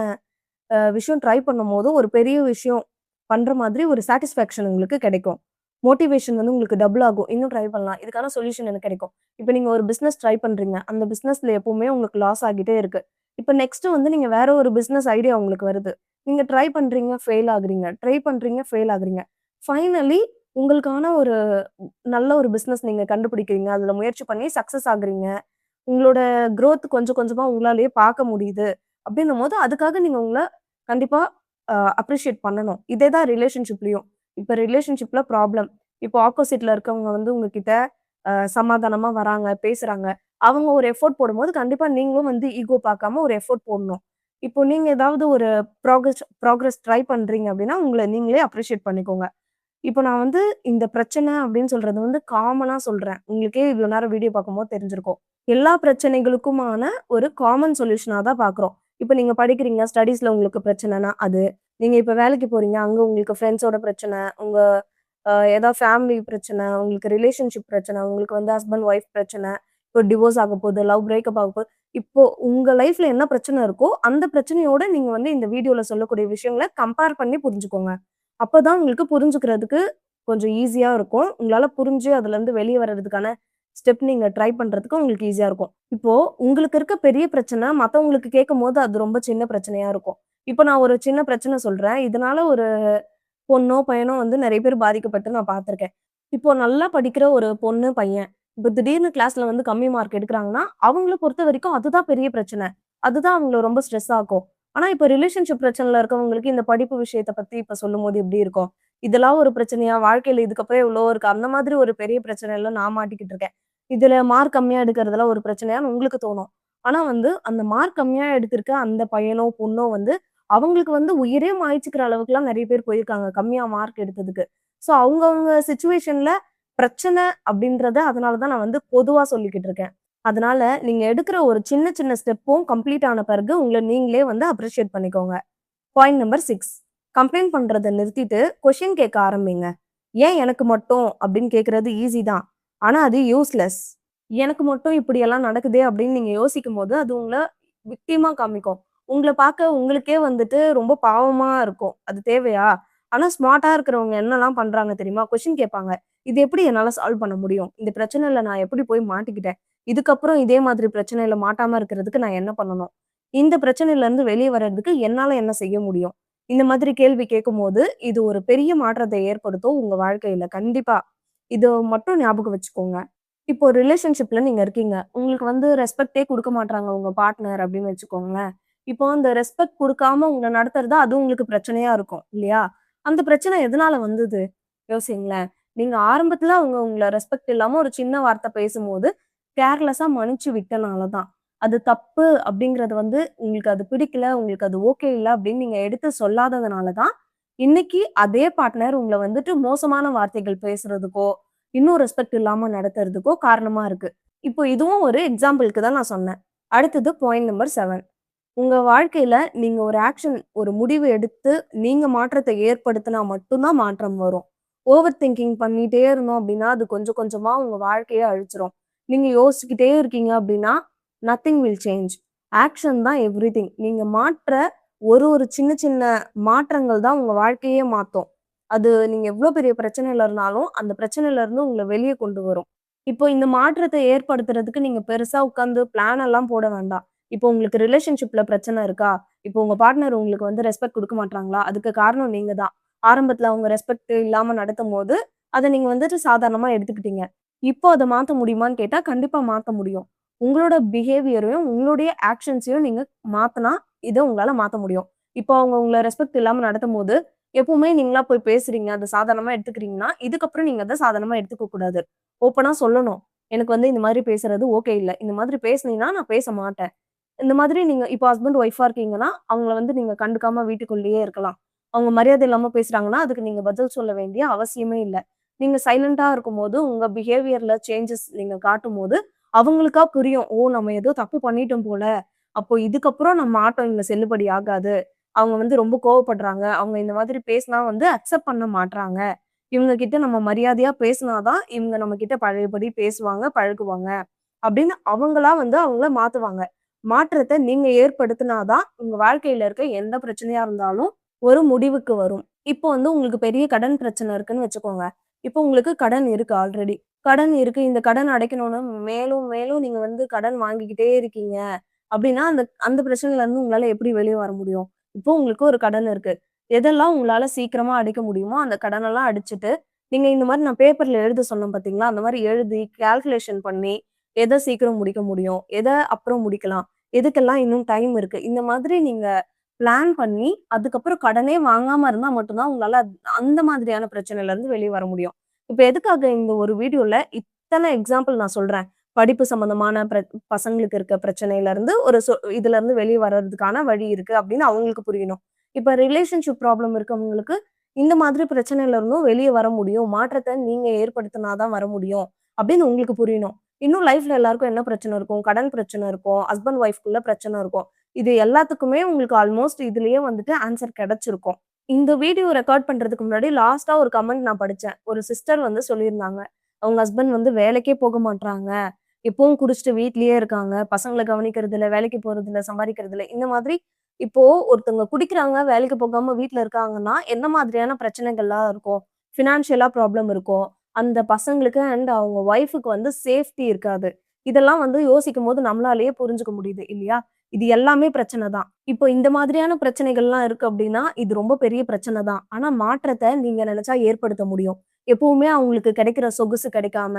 விஷயம் ட்ரை பண்ணும்போது, ஒரு பெரிய விஷயம் பண்ற மாதிரி ஒரு சாட்டிஸ்ஃபேக்ஷன் உங்களுக்கு கிடைக்கும். மோட்டிவேஷன் வந்து உங்களுக்கு டபுள் ஆகும். இன்னும் ட்ரை பண்ணலாம். இதுக்கான சொல்யூஷன் எனக்கு கிடைக்கும். இப்ப நீங்க ஒரு பிசினஸ் ட்ரை பண்றீங்க. அந்த பிசினஸ்ல எப்பவுமே உங்களுக்கு லாஸ் ஆகிட்டே இருக்கு. இப்ப நெக்ஸ்ட் வந்து நீங்க வேற ஒரு பிசினஸ் ஐடியா உங்களுக்கு வருது. நீங்க ட்ரை பண்றீங்க, ஃபெயில் ஆகுறீங்க. ட்ரை பண்றீங்க, ஃபெயில் ஆகுறீங்க. ஃபைனலி உங்களுக்கான ஒரு நல்ல ஒரு பிசினஸ் நீங்க கண்டுபிடிக்கிறீங்க. அதுல முயற்சி பண்ணி சக்சஸ் ஆகுறீங்க. உங்களோட குரோத் கொஞ்சம் கொஞ்சமா உங்களாலேயே பார்க்க முடியுது. அப்படின்னும்போது, அதுக்காக நீங்க உங்கள கண்டிப்பா அப்ரிஷியேட் பண்ணணும். இதே தான் ரிலேஷன்ஷிப்லயும். இப்ப ரிலேஷன்ஷிப்ல ப்ராப்ளம். இப்போ ஆப்போசிட்ல இருக்கவங்க வந்து உங்ககிட்ட சமாதானமா வராங்க, பேசுறாங்க. அவங்க ஒரு எஃபோர்ட் போடும்போது, கண்டிப்பா நீங்களும் வந்து ஈகோ பார்க்காம ஒரு எஃபோர்ட் போடணும். இப்போ நீங்க ஏதாவது ஒரு ப்ராக்ரஸ் ட்ரை பண்றீங்க அப்படின்னா, உங்கள நீங்களே அப்ரிஷியேட் பண்ணிக்கோங்க. இப்போ நான் வந்து இந்த பிரச்சனை அப்படின்னு சொல்றது வந்து காமனா சொல்றேன். உங்களுக்கே இவ்வளோ நேரம் வீடியோ பார்க்கும்போது தெரிஞ்சிருக்கும். எல்லா பிரச்சனைகளுக்குமான ஒரு காமன் சொல்யூஷனா தான் பார்க்குறோம். இப்ப நீங்க படிக்கிறீங்க, ஸ்டடீஸ்ல உங்களுக்கு பிரச்சனைனா அது. நீங்க இப்ப வேலைக்கு போறீங்க, அங்க உங்களுக்கு ஃப்ரெண்ட்ஸோட பிரச்சனை, உங்க ஏதாவது ஃபேமிலி பிரச்சனை, உங்களுக்கு ரிலேஷன்ஷிப் பிரச்சனை, உங்களுக்கு வந்து ஹஸ்பண்ட், ஒய்ஃப் பிரச்சனை, இப்போ டிவோர்ஸ் ஆகப்போது, லவ் பிரேக்கப் ஆகப்போது. இப்போ உங்க லைஃப்ல என்ன பிரச்சனை இருக்கோ, அந்த பிரச்சனையோட நீங்க வந்து இந்த வீடியோல சொல்லக்கூடிய விஷயங்கள கம்பேர் பண்ணி புரிஞ்சுக்கோங்க. அப்பதான் உங்களுக்கு புரிஞ்சுக்கிறதுக்கு கொஞ்சம் ஈஸியா இருக்கும். உங்களால புரிஞ்சு அதுலருந்து வெளிய வர்றதுக்கான ஸ்டெப் நீங்க ட்ரை பண்றதுக்கு உங்களுக்கு ஈஸியா இருக்கும். இப்போ உங்களுக்கு இருக்க பெரிய பிரச்சனை மத்தவங்களுக்கு கேட்கும்போது அது ரொம்ப சின்ன பிரச்சனையா இருக்கும். இப்போ நான் ஒரு சின்ன பிரச்சனை சொல்றேன். இதனால ஒரு பொண்ணோ, பையனோ வந்து நெறைய பேர் பாதிக்கப்பட்டு நான் பார்த்துருக்கேன். இப்போ நல்லா படிக்கிற ஒரு பொண்ணு, பையன் இப்போ திடீர்னு கிளாஸ்ல வந்து கம்மி மார்க் எடுக்குறாங்கன்னா, அவங்கள பொறுத்தவரைக்கும் அதுதான் பெரிய பிரச்சனை. அதுதான் அவங்கள ரொம்ப ஸ்ட்ரெஸ் ஆக்கும். ஆனா, இப்ப ரிலேஷன்ஷிப் பிரச்சனைல இருக்கவங்களுக்கு இந்த படிப்பு விஷயத்த பத்தி இப்ப சொல்லும்போது எப்படி இருக்கும்? இதெல்லாம் ஒரு பிரச்சனையா? வாழ்க்கையில இதுக்கப்புறம் எவ்வளவோ இருக்கு. அந்த மாதிரி ஒரு பெரிய பிரச்சனைல நான் மாட்டிக்கிட்டு இருக்கேன். இதுல மார்க் கம்மியா எடுக்கிறதெல்லாம் ஒரு பிரச்சனையான்னு உங்களுக்கு தோணும். ஆனா வந்து, அந்த மார்க் கம்மியா எடுத்திருக்க அந்த பையனோ, பொண்ணோ வந்து அவங்களுக்கு வந்து உயிரே மாய்ச்சுக்கிற அளவுக்குலாம் நெறைய பேர் போயிருக்காங்க. கம்மியா மார்க் எடுத்ததுக்கு. ஸோ அவங்கவங்க சிச்சுவேஷன்ல பிரச்சனை அப்படின்றத அதனால தான் நான் வந்து பொதுவா சொல்லிக்கிட்டு இருக்கேன். அதனால நீங்க எடுக்கிற ஒரு சின்ன சின்ன ஸ்டெப்பும் கம்ப்ளீட் ஆன பிறகு உங்கள நீங்களே வந்து அப்ரிஷியேட் பண்ணிக்கோங்க. பாயிண்ட் நம்பர் 6 கம்ப்ளைண்ட் பண்றத நிறுத்திட்டு கொஸ்டின் கேட்க ஆரம்பிங்க. "ஏன் எனக்கு மட்டும்?" அப்படின்னு கேட்கறது ஈஸி தான். ஆனா அது யூஸ்லெஸ். "எனக்கு மட்டும் இப்படியெல்லாம் நடக்குதே" அப்படின்னு நீங்க யோசிக்கும்போது, அது உங்கள விக்டிமா காமிக்கும். உங்கள பார்க்க உங்களுக்கே வந்துட்டு ரொம்ப பாவமா இருக்கும். அது தேவையா? ஆனா ஸ்மார்ட்டா இருக்கிறவங்க என்னலாம் பண்றாங்க தெரியுமா? கொஸ்டின் கேட்பாங்க. "இது எப்படி என்னால சால்வ் பண்ண முடியும்? இந்த பிரச்சனையில நான் எப்படி போய் மாட்டிக்கிட்டேன்? இதுக்கப்புறம் இதே மாதிரி பிரச்சனையில மாட்டாம இருக்கிறதுக்கு நான் என்ன பண்ணணும்? இந்த பிரச்சனையிலருந்து வெளிய வர்றதுக்கு என்னால என்ன செய்ய முடியும்?" இந்த மாதிரி கேள்வி கேட்கும்போது, இது ஒரு பெரிய மாற்றத்தை ஏற்படுத்தும் உங்க வாழ்க்கையில. கண்டிப்பா. இது மட்டும் ஞாபகம் வச்சுக்கோங்க. இப்போ ரிலேஷன்ஷிப்ல நீங்க இருக்கீங்க. உங்களுக்கு வந்து ரெஸ்பெக்ட்டே குடுக்க மாட்றாங்க உங்க பார்ட்னர் அப்படின்னு வச்சுக்கோங்களேன். இப்போ அந்த ரெஸ்பெக்ட் குடுக்காம உங்கள நடத்துறது அது உங்களுக்கு பிரச்சனையா இருக்கும் இல்லையா? அந்த பிரச்சனை எதனால வந்தது? யோசிங்களேன். நீங்க ஆரம்பத்துல அவங்க உங்கள ரெஸ்பெக்ட் இல்லாம ஒரு சின்ன வார்த்தை பேசும்போது, கேர்லெஸ்ஸா மன்னிச்சு விட்டனால தான். அது தப்பு அப்படிங்கிறது வந்து உங்களுக்கு அது பிடிக்கல, உங்களுக்கு அது ஓகே இல்ல அப்படின்னு நீங்க எடுத்து சொல்லாததுனால தான், இன்னைக்கு அதே பார்ட்னர் உங்கள வந்துட்டு மோசமான வார்த்தைகள் பேசுறதுக்கோ, இன்னும் ரெஸ்பெக்ட் இல்லாம நடத்துறதுக்கோ காரணமா இருக்கு. இப்போ இதுவும் ஒரு எக்ஸாம்பிள்க்கு தான் நான் சொன்னேன். அடுத்தது பாயிண்ட் நம்பர் 7 உங்க வாழ்க்கையில நீங்க ஒரு ஆக்ஷன், ஒரு முடிவு எடுத்து, நீங்க மாற்றத்தை ஏற்படுத்தினா மட்டும் தான் மாற்றம் வரும். ஓவர் திங்கிங் பண்ணிட்டே இருந்தோம் அப்டின்னா, அது கொஞ்சம் கொஞ்சமா உங்க வாழ்க்கைய அழிச்சிரும். நீங்க யோசிச்சுக்கிட்டே இருக்கீங்க அப்டின்னா, நத்திங் வில் சேஞ்ச். ஆக்ஷன் தான் எவ்ரிதிங். நீங்க மாற்ற ஒரு சின்ன சின்ன மாற்றங்கள் தான் உங்க வாழ்க்கையே மாத்தும். அது நீங்க எவ்ளோ பெரிய பிரச்சனையில இருந்தாலும், அந்த பிரச்சனையில இருந்து உங்கள வெளிய கொண்டு வரும். இப்போ இந்த மாற்றத்தை ஏற்படுத்துறதுக்கு நீங்க பெருசா உட்கார்ந்து பிளான் எல்லாம் போட வேண்டாம். இப்போ உங்களுக்கு ரிலேஷன்ஷிப்ல பிரச்சனை இருக்கா? இப்போ உங்க பார்ட்னர் உங்களுக்கு வந்து ரெஸ்பெக்ட் குடுக்க மாட்றாங்களா? அதுக்கு காரணம் நீங்க தான். ஆரம்பத்துல அவங்க ரெஸ்பெக்ட் இல்லாம நடத்தும்போது, அத நீங்க வந்துட்டு சாதாரணமா எடுத்துக்கிட்டீங்க. இப்போ அத மாத்த முடியுமான்னு கேட்டா, கண்டிப்பா மாத்த முடியும். உங்களோட பிஹேவியரையும், உங்களுடைய ஆக்ஷன்ஸையும் நீங்க மாத்துனா, இத உங்களால மாத்த முடியும். இப்போ அவங்க உங்கள ரெஸ்பெக்ட் இல்லாம நடத்தும்போது, எப்பவுமே நீங்களா போய் பேசுறீங்க, அத சாதாரணமா எடுத்துக்கிறீங்கன்னா, இதுக்கப்புறம் நீங்க அத சாதாரணமா எடுத்துக்க கூடாது. ஓப்பனா சொல்லணும். எனக்கு வந்து இந்த மாதிரி பேசுறது ஓகே இல்ல. இந்த மாதிரி பேசுனீங்கன்னா, நான் பேச மாட்டேன். இந்த மாதிரி நீங்க இப்போ ஹஸ்பண்ட், ஒய்ஃபா இருக்கீங்கன்னா, அவங்கள வந்து நீங்க கண்டுக்காம வீட்டுக்குள்ளேயே இருக்கலாம். அவங்க மரியாதை இல்லாம பேசுறாங்கன்னா, அதுக்கு நீங்க பதில் சொல்ல வேண்டிய அவசியமே இல்ல. நீங்க சைலன்ட்டா இருக்கும்போது, உங்க பிஹேவியர்ல சேஞ்சஸ் நீங்க காட்டும்போது, அவங்களுக்கா புரியும். ஓ! நம்ம ஏதோ தப்பு பண்ணிட்டோம் போல. அப்போ இதுக்கப்புறம் நம்ம ஆட்டம் இங்க செல்லுபடி ஆகாது. அவங்க வந்து ரொம்ப கோவப்படுறாங்க. அவங்க இந்த மாதிரி பேசினா வந்து அக்செப்ட் பண்ண மாட்றாங்க. இவங்க கிட்ட நம்ம மரியாதையா பேசினா தான், இவங்க நம்ம கிட்ட பழையபடி பேசுவாங்க, பழகுவாங்க. அப்படின்னு அவங்களா வந்து அவங்கள மாத்துவாங்க. மாற்றத்த நீங்க ஏற்படுத்தினா தான், உங்க வாழ்க்கையில இருக்க எந்த பிரச்சனையா இருந்தாலும் ஒரு முடிவுக்கு வரும். இப்போ வந்து உங்களுக்கு பெரிய கடன் பிரச்சனை இருக்குன்னு வச்சுக்கோங்க. இப்போ உங்களுக்கு கடன் இருக்கு ஆல்ரெடி. கடன் இருக்கு. இந்த கடன் அடைக்கணும்னு மேலும், மேலும் நீங்க வந்து கடன் வாங்கிக்கிட்டே இருக்கீங்க. அப்டின்னா, அந்த அந்த பிரச்சனையிலருந்து உங்களால எப்படி வெளிய வர முடியும்? இப்போ உங்களுக்கு ஒரு கடன் இருக்கு. எதெல்லாம் உங்களால சீக்கிரமா அடைக்க முடியுமோ, அந்த கடனெல்லாம் அடிச்சுட்டு, நீங்க இந்த மாரி நான் பேப்பர்ல எழுத சொன்னேன் பார்த்தீங்களா? அந்த மாரி எழுதி, கால்குலேஷன் பண்ணி, எத சீக்கிரம் முடிக்க முடியும்? எத அப்புறம் முடிக்கலாம்? எதுக்கெல்லாம் இன்னும் டைம் இருக்கு? இந்த மாதிரி நீங்க பிளான் பண்ணி, அதுக்கப்புறம் கடனே வாங்காம இருந்தா மட்டும் தான் உங்களால அந்த மாதிரியான பிரச்சனையிலருந்து வெளிய வர முடியும். இப்ப எதுக்காக இந்த ஒரு வீடியோல இத்தன எக்ஸாம்பிள் நான் சொல்றேன். படிப்பு சம்மந்தமான பசங்களுக்கு இருக்க பிரச்சனையிலருந்து ஒரு இதுலருந்து வெளிய வர்றதுக்கான வழி இருக்கு அப்படின்னு அவங்களுக்கு புரியணும். இப்ப ரிலேஷன்ஷிப் ப்ராப்ளம் இருக்கவங்களுக்கு இந்த மாதிரி பிரச்சனையில இருந்தும் வெளிய வர முடியும். மாற்றத்த நீங்க ஏற்படுத்தினா தான் வர முடியும் அப்படின்னு உங்களுக்கு புரியணும். இன்னும் லைஃப்ல எல்லாருக்கும் என்ன பிரச்சனை இருக்கும்? கடன் பிரச்சனை இருக்கும். ஹஸ்பண்ட் ஒய்ஃப்குள்ள பிரச்சனை இருக்கும். இது எல்லாத்துக்குமே உங்களுக்கு ஆல்மோஸ்ட் இதுலயே வந்துட்டு ஆன்சர் கிடைச்சிருக்கும். இந்த வீடியோ ரெக்கார்ட் பண்றதுக்கு முன்னாடி லாஸ்ட்டா ஒரு கமெண்ட் நான் படிச்சேன். ஒரு சிஸ்டர் வந்து சொல்லியிருந்தாங்க. அவங்க ஹஸ்பண்ட் வந்து வேலைக்கே போக மாட்றாங்க. எப்பவும் குடிச்சுட்டு வீட்லயே இருக்காங்க. பசங்கள கவனிக்கிறது இல்ல, வேலைக்கு போறது இல்ல, சம்பாரிக்கிறது இல்ல. இந்த மாதிரி இப்போ ஒருத்தவங்க குடிக்கிறாங்க, வேலைக்கு போகாம வீட்ல இருக்காங்கன்னா, என்ன மாதிரியான பிரச்சனைகள்லாம் இருக்கும்? ஃபினான்ஷியலா ப்ராப்ளம் இருக்கும். அந்த பசங்களுக்கு அண்ட் அவங்க ஒய்ஃப்‌க்கு வந்து சேஃப்டி இருக்காது. இதெல்லாம் வந்து யோசிக்கும்போது நம்மளாலேயே புரிஞ்சுக்க முடியுது இல்லையா? இது எல்லாமே பிரச்சனை தான். இப்போ இந்த மாதிரியான பிரச்சனைகள்லாம் இருக்கு அப்டின்னா, இது ரொம்ப பெரிய பிரச்சனை தான். ஆனா மாற்றத்த நீங்க நெனச்சா ஏற்படுத்த முடியும். எப்பவுமே அவங்களுக்கு கிடைக்கிற சொகுசு கிடைக்காம,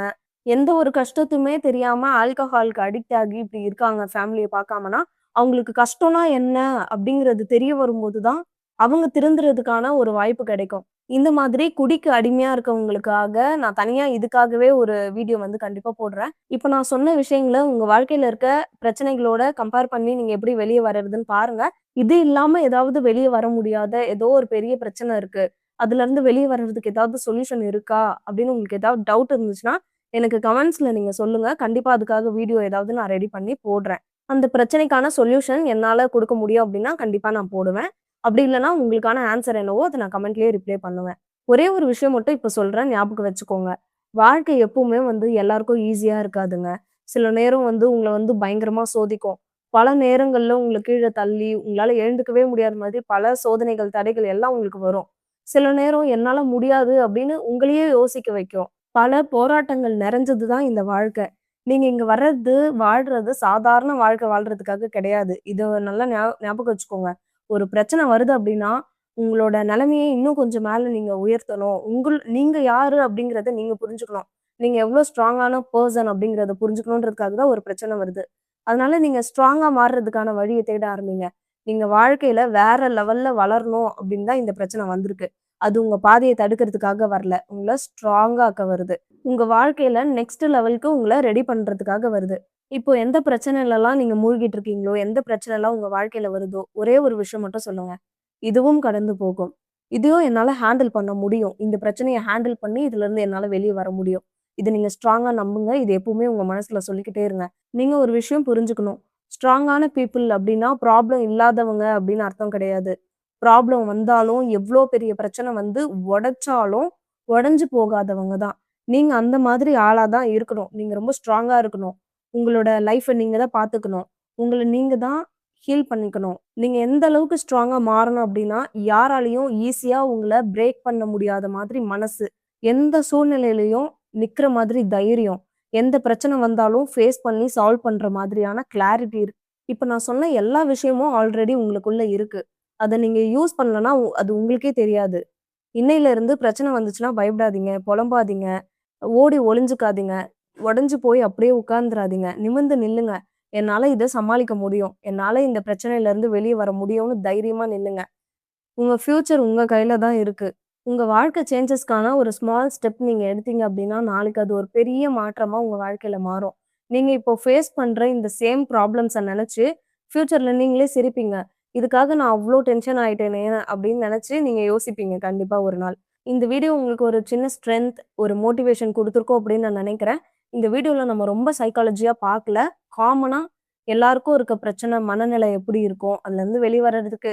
எந்த ஒரு கஷ்டத்துமே தெரியாம ஆல்கஹாலுக்கு அடிக்ட் ஆகி இப்டி இருக்காங்க ஃபேமிலிய பார்க்காமனா, அவங்களுக்கு கஷ்டம்னா என்ன அப்டிங்கிறது தெரிய வரும்போது தான், அவங்க திருந்துறதுக்கான ஒரு வாய்ப்பு கிடைக்கும். இந்த மாதிரி குடிக்கு அடிமையா இருக்கவங்களுக்காக, நான் தனியா இதுக்காகவே ஒரு வீடியோ வந்து கண்டிப்பா போடுறேன். இப்ப நான் சொன்ன விஷயங்கள உங்க வாழ்க்கையில இருக்க பிரச்சனைகளோட கம்பேர் பண்ணி நீங்க எப்படி வெளிய வரதுன்னு பாருங்க. இது இல்லாம ஏதாவது வெளிய வர முடியாத ஏதோ ஒரு பெரிய பிரச்சனை இருக்கு. அதுலருந்து வெளிய வர்றதுக்கு ஏதாவது சொல்யூஷன் இருக்கா? அப்படின்னு உங்களுக்கு ஏதாவது டவுட் இருந்துச்சுன்னா, எனக்கு கமெண்ட்ஸ்ல நீங்க சொல்லுங்க. கண்டிப்பா அதுக்காக வீடியோ ஏதாவது நான் ரெடி பண்ணி போடுறேன். அந்த பிரச்சனைக்கான சொல்யூஷன் என்னால குடுக்க முடியும் அப்படின்னா, கண்டிப்பா நான் போடுவேன். அப்படி இல்லன்னா, உங்களுக்கான ஆன்ஸர் என்னவோ அத நான் கமெண்ட்லயே ரிப்ளை பண்ணுவேன். ஒரே ஒரு விஷயம் மட்டும் இப்ப சொல்றேன். ஞாபகம் வச்சுக்கோங்க. வாழ்க்கை எப்பவுமே வந்து எல்லாருக்கும் ஈஸியா இருக்காதுங்க. சில நேரம் வந்து உங்கள வந்து பயங்கரமா சோதிக்கும். பல நேரங்கள்ல உங்கள கீழ தள்ளி, உங்களால எழுந்துக்கவே முடியாத மாதிரி பல சோதனைகள், தடைகள் எல்லாம் உங்களுக்கு வரும். சில நேரம் என்னால முடியாது அப்படின்னு உங்களையே யோசிக்க வைக்கும். பல போராட்டங்கள் நிறைஞ்சது தான் இந்த வாழ்க்கை. நீங்க இங்க வர்றது, வாழ்றது சாதாரண வாழ்க்கை வாழ்றதுக்காக கிடையாது. இத நல்லா ஞாபகம் வச்சுக்கோங்க. ஒரு பிரச்சனை வருது அப்படின்னா, உங்களோட நிலைமைய இன்னும் கொஞ்சம் மேல நீங்க உயர்த்தணும். நீங்க யாரு அப்படிங்கிறத நீங்க புரிஞ்சுக்கணும். நீங்க எவ்ளோ ஸ்ட்ராங்கான பெர்சன் அப்படிங்கிறத புரிஞ்சுக்கணுன்றதுக்காக தான் ஒரு பிரச்சனை வருது. அதனால நீங்க ஸ்ட்ராங்கா மாறுறதுக்கான வழிய தேட ஆரம்பிங்க. நீங்க வாழ்க்கையில வேற லெவல்ல வளரணும் அப்படின்னு தான் இந்த பிரச்சனை வந்திருக்கு. அது உங்க பாதைய தடுக்கிறதுக்காக வரல. உங்கள ஸ்ட்ராங்கா ஆக்க வருது. உங்க வாழ்க்கையில நெக்ஸ்ட் லெவலுக்கு உங்கள ரெடி பண்றதுக்காக வருது. இப்போ எந்த பிரச்சனைலலாம் நீங்க மூழ்கிட்டு இருக்கீங்களோ, எந்த பிரச்சனைலாம் உங்க வாழ்க்கையில வருதோ, ஒரே ஒரு விஷயம் மட்டும் சொல்லுங்க. இதுவும் கடந்து போகும். இதையும் என்னால ஹேண்டில் பண்ண முடியும். இந்த பிரச்சனைய ஹேண்டில் பண்ணி இதுலருந்து என்னால வெளிய வர முடியும். இத நீங்க ஸ்ட்ராங்கா நம்புங்க. இது எப்பவுமே உங்க மனசுல சொல்லிக்கிட்டே இருங்க. நீங்க ஒரு விஷயம் புரிஞ்சுக்கணும். ஸ்ட்ராங்கான பீப்பிள் அப்டின்னா, ப்ராப்ளம் இல்லாதவங்க அப்டின்னு அர்த்தம் கிடையாது. ப்ராப்ளம் வந்தாலும், எவ்ளோ பெரிய பிரச்சனை வந்து உடைச்சாலும், உடைஞ்சு போகாதவங்க தான். நீங்க அந்த மாதிரி ஆளா தான் இருக்கணும். நீங்க ரொம்ப ஸ்ட்ராங்கா இருக்கணும். உங்களோட லைஃப்ப நீங்க தான் பார்த்துக்கணும். உங்கள நீங்க தான் ஹீல் பண்ணிக்கணும். நீங்க எந்த அளவுக்கு ஸ்ட்ராங்கா மாறணும் அப்டின்னா, யாராலயும் ஈஸியா உங்கள பிரேக் பண்ண முடியாத மாதிரி மனசு. எந்த சூழ்நிலையிலயும் நிக்கிற மாதிரி தைரியம். எந்த பிரச்சனை வந்தாலும் ஃபேஸ் பண்ணி சால்வ் பண்ற மாதிரியான கிளாரிட்டி இருக்கு. இப்ப நான் சொன்ன எல்லா விஷயமும் ஆல்ரெடி உங்களுக்குள்ள இருக்கு. அத நீங்க யூஸ் பண்ணலன்னா, அது உங்களுக்கே தெரியாது. இன்னையில இருந்து பிரச்சனை வந்துச்சுன்னா பயப்படாதீங்க, புலம்பாதீங்க, ஓடி ஒளிஞ்சுக்காதீங்க. உடைஞ்சு போய் அப்படியே உட்கார்ந்துராதீங்க. நிமிர்ந்து நில்லுங்க. என்னால இத சமாளிக்க முடியும். என்னால இந்த பிரச்சனையில இருந்து வெளிய வர முடியும்னு தைரியமா நில்லுங்க. உங்க ஃப்யூச்சர் உங்க கையில தான் இருக்கு. உங்க வாழ்க்கை சேஞ்சஸ்க்கான ஒரு ஸ்மால் ஸ்டெப் நீங்க எடுத்தீங்க அப்டின்னா, நாளைக்கு அது ஒரு பெரிய மாற்றமா உங்க வாழ்க்கையில மாறும். நீங்க இப்போ ஃபேஸ் பண்ற இந்த சேம் ப்ராப்ளம்ஸ நெனச்சு, ஃப்யூச்சர்ல நீங்களே சிரிப்பீங்க. இதுக்காக நான் அவ்ளோ டென்ஷன் ஆயிட்டேனே! அப்டின்னு நெனச்சு நீங்க யோசிப்பீங்க கண்டிப்பா ஒரு நாள். இந்த வீடியோ உங்களுக்கு ஒரு சின்ன ஸ்ட்ரென்த், ஒரு மோட்டிவேஷன் குடுத்துருக்கும் அப்டின்னு நான் நெனைக்கிறேன். இந்த வீடியோல நம்ம ரொம்ப சைக்காலஜியா பார்க்கல. காமனா எல்லாருக்கும் இருக்க பிரச்சனை, மனநிலை எப்படி இருக்கும்? அதுலருந்து வெளிவர்றதுக்கு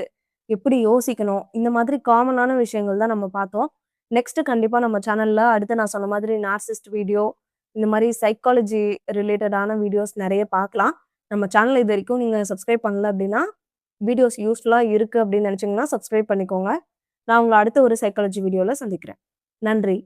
எப்படி யோசிக்கணும்? இந்த மாதிரி காமனான விஷயங்கள் தான் நம்ம பார்த்தோம். நெக்ஸ்ட் கண்டிப்பா நம்ம சேனல்ல அடுத்து நான் சொன்ன மாதிரி நார்சிசிஸ்ட் வீடியோ, இந்த மாரி சைக்காலஜி ரிலேட்டடான வீடியோஸ் நெறைய பார்க்கலாம். நம்ம சேனல் இதுவரைக்கும் நீங்க சப்ஸ்கிரைப் பண்ணல அப்டின்னா, வீடியோஸ் யூஸ்ஃபுல்லா இருக்கு அப்டின்னு நெனச்சீங்கன்னா, சப்ஸ்கிரைப் பண்ணிக்கோங்க. நான் உங்கள அடுத்த ஒரு சைக்காலஜி வீடியோல சந்திக்கிறேன். நன்றி.